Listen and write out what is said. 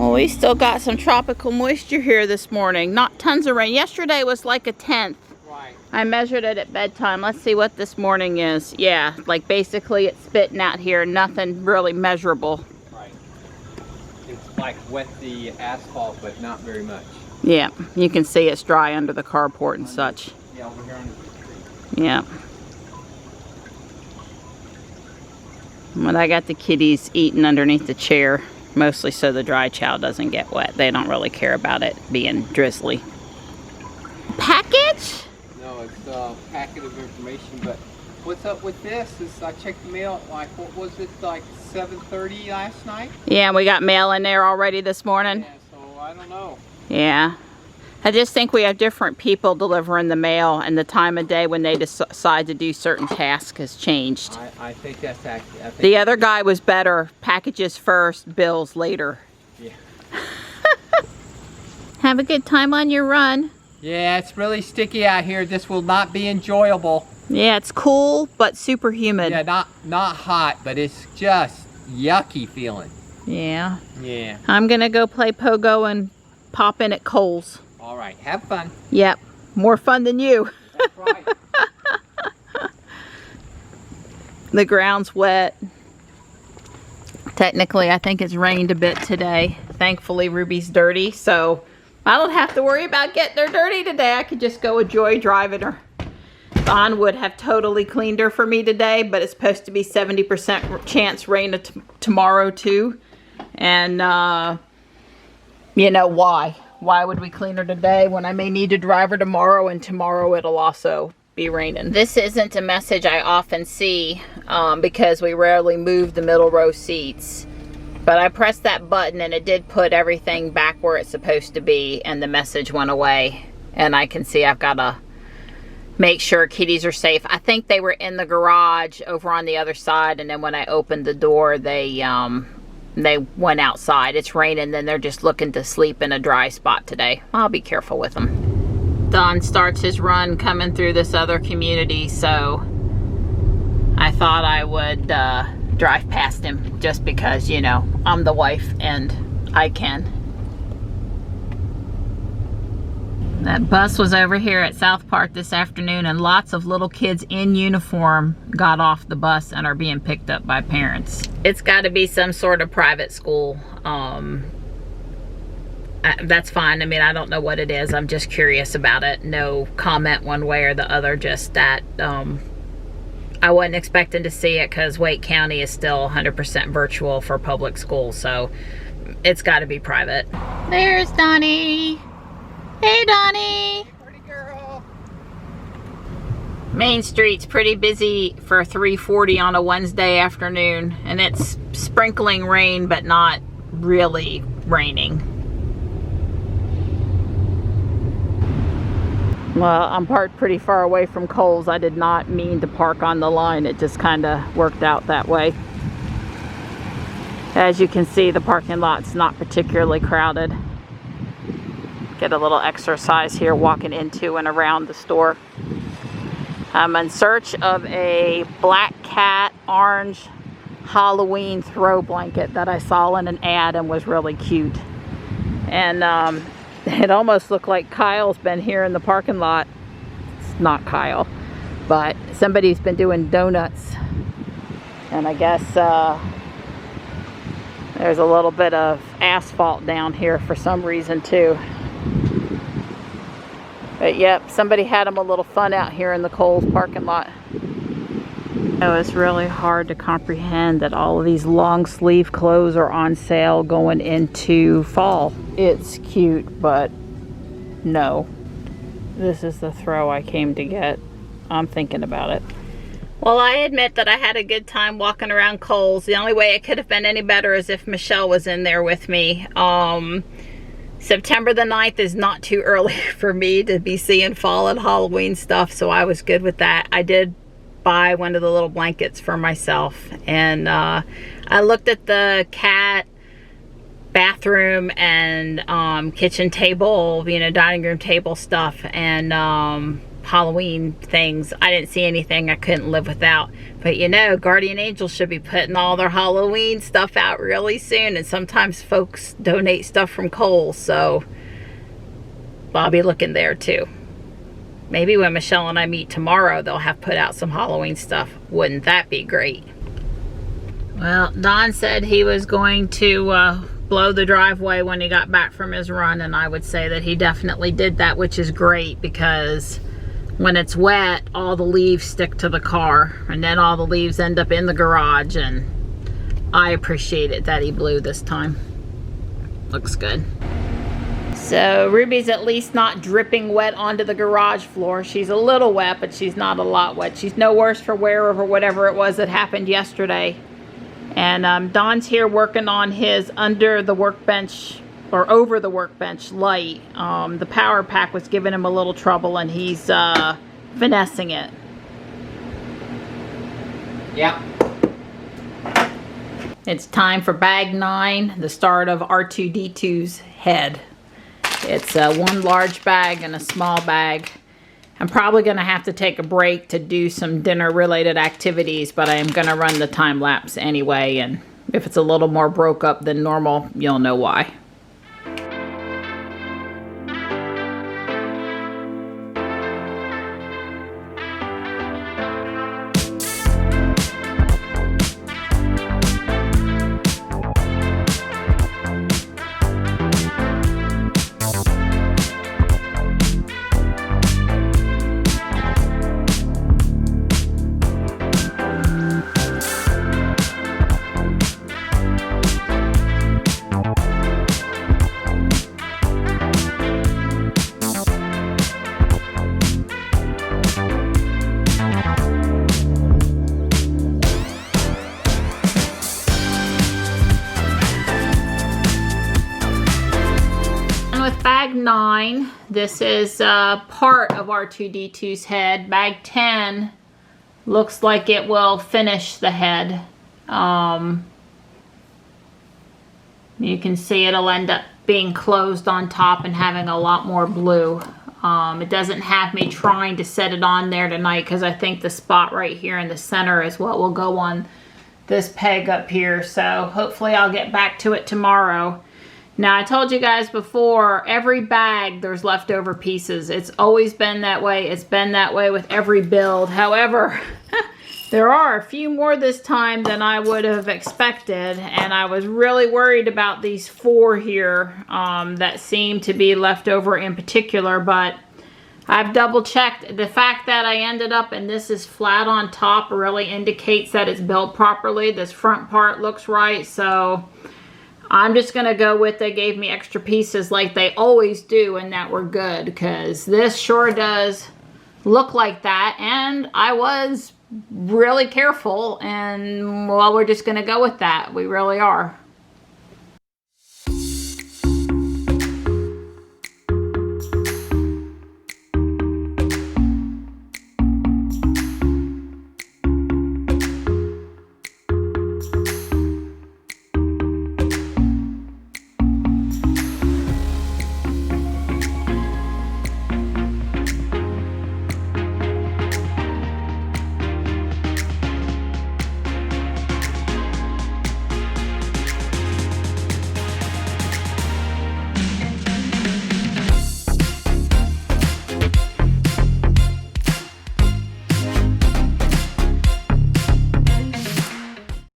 Well, we still got some tropical moisture here this morning. Not tons of rain. Yesterday was like a tenth. Right. I measured it at bedtime. Let's see what this morning is. Yeah, like basically it's spitting out here. Nothing really measurable. Right. It's like wet the asphalt, but not very much. Yeah, you can see it's dry under the carport and such. Yeah, over here under the street. Yeah. Well, I got the kitties eating underneath the chair, mostly so the dry chow doesn't get wet. They don't really care about it being drizzly. Package? No, it's a packet of information, but what's up with this is I checked the mail at like, what was it, like 7:30 last night? Yeah, we got mail in there already this morning. Yeah, so I don't know. Yeah. I just think we have different people delivering the mail, and the time of day when they decide to do certain tasks has changed. I think that's accurate. The other guy was better. Packages first, bills later. Yeah. Have a good time on your run. Yeah, it's really sticky out here. This will not be enjoyable. Yeah, it's cool, but super humid. Yeah, not hot, but it's just yucky feeling. Yeah. Yeah. I'm gonna go play pogo and pop in at Kohl's. All right, have fun. Yep, more fun than you. That's right. The ground's wet. Technically, I think it's rained a bit today. Thankfully, Ruby's dirty, so I don't have to worry about getting her dirty today. I could just go enjoy driving her. Don would have totally cleaned her for me today, but it's supposed to be 70% chance rain tomorrow too. And you know why? Why would we clean her today when I may need to drive her tomorrow, and tomorrow it'll also be raining? This isn't a message I often see because we rarely move the middle row seats. But I pressed that button and it did put everything back where it's supposed to be, and the message went away. And I can see I've got to make sure kitties are safe. I think they were in the garage over on the other side, and then when I opened the door, they went outside. It's raining, then they're just looking to sleep in a dry spot today. I'll be careful with them. Don starts his run coming through this other community, so I thought I would drive past him just because, you know, I'm the wife and I can. That bus was over here at South Park this afternoon, and lots of little kids in uniform got off the bus and are being picked up by parents. It's got to be some sort of private school. That's fine. I mean, I don't know what it is. I'm just curious about it. No comment one way or the other, just that I wasn't expecting to see it because Wake County is still 100% virtual for public school, so it's got to be private. There's Donnie. Hey, Donnie. Pretty girl. Main Street's pretty busy for 3:40 on a Wednesday afternoon, and it's sprinkling rain, but not really raining. Well, I'm parked pretty far away from Kohl's. I did not mean to park on the line. It just kind of worked out that way. As you can see, the parking lot's not particularly crowded. Get a little exercise here walking into and around the store. I'm in search of a black cat orange Halloween throw blanket that I saw in an ad and was really cute. And it almost looked like Kyle's been here in the parking lot. It's not Kyle, but somebody's been doing donuts. And I guess there's a little bit of asphalt down here for some reason too. But yep, somebody had them a little fun out here in the Kohl's parking lot. Oh, it's really hard to comprehend that all of these long sleeve clothes are on sale going into fall. It's cute, but no. This is the throw I came to get. I'm thinking about it. Well, I admit that I had a good time walking around Kohl's. The only way it could have been any better is if Michelle was in there with me. September the 9th is not too early for me to be seeing fall and Halloween stuff, so I was good with that. I did buy one of the little blankets for myself, and I looked at the cat bathroom and kitchen table, you know, dining room table stuff, and Halloween things. I didn't see anything I couldn't live without. But you know, Guardian Angels should be putting all their Halloween stuff out really soon. And sometimes folks donate stuff from Kohl's. So I'll be looking there too. Maybe when Michelle and I meet tomorrow, they'll have put out some Halloween stuff. Wouldn't that be great? Well, Don said he was going to blow the driveway when he got back from his run, and I would say that he definitely did that, which is great, because when it's wet, all the leaves stick to the car, and then all the leaves end up in the garage, and I appreciate it that he blew this time. Looks good. So Ruby's at least not dripping wet onto the garage floor. She's a little wet, but she's not a lot wet. She's no worse for wear over whatever it was that happened yesterday. And Don's here working on his under the workbench or over the workbench light. The power pack was giving him a little trouble, and he's finessing it. Yeah. It's time for bag 9, the start of R2-D2's head. It's one large bag and a small bag. I'm probably going to have to take a break to do some dinner related activities, but I am going to run the time lapse anyway, and if it's a little more broke up than normal, you'll know why. With bag 9, this is part of R2-D2's head. Bag 10 looks like it will finish the head. You can see it'll end up being closed on top and having a lot more blue. It doesn't have me trying to set it on there tonight because I think the spot right here in the center is what will go on this peg up here. So hopefully I'll get back to it tomorrow. Now, I told you guys before, every bag there's leftover pieces. It's always been that way. It's been that way with every build. However, there are a few more this time than I would have expected, and I was really worried about these 4 here that seem to be left over in particular, but I've double checked. The fact that I ended up and this is flat on top really indicates that it's built properly. This front part looks right, so I'm just going to go with they gave me extra pieces like they always do, and that we're good, because this sure does look like that, and I was really careful, and well, we're just going to go with that. We really are.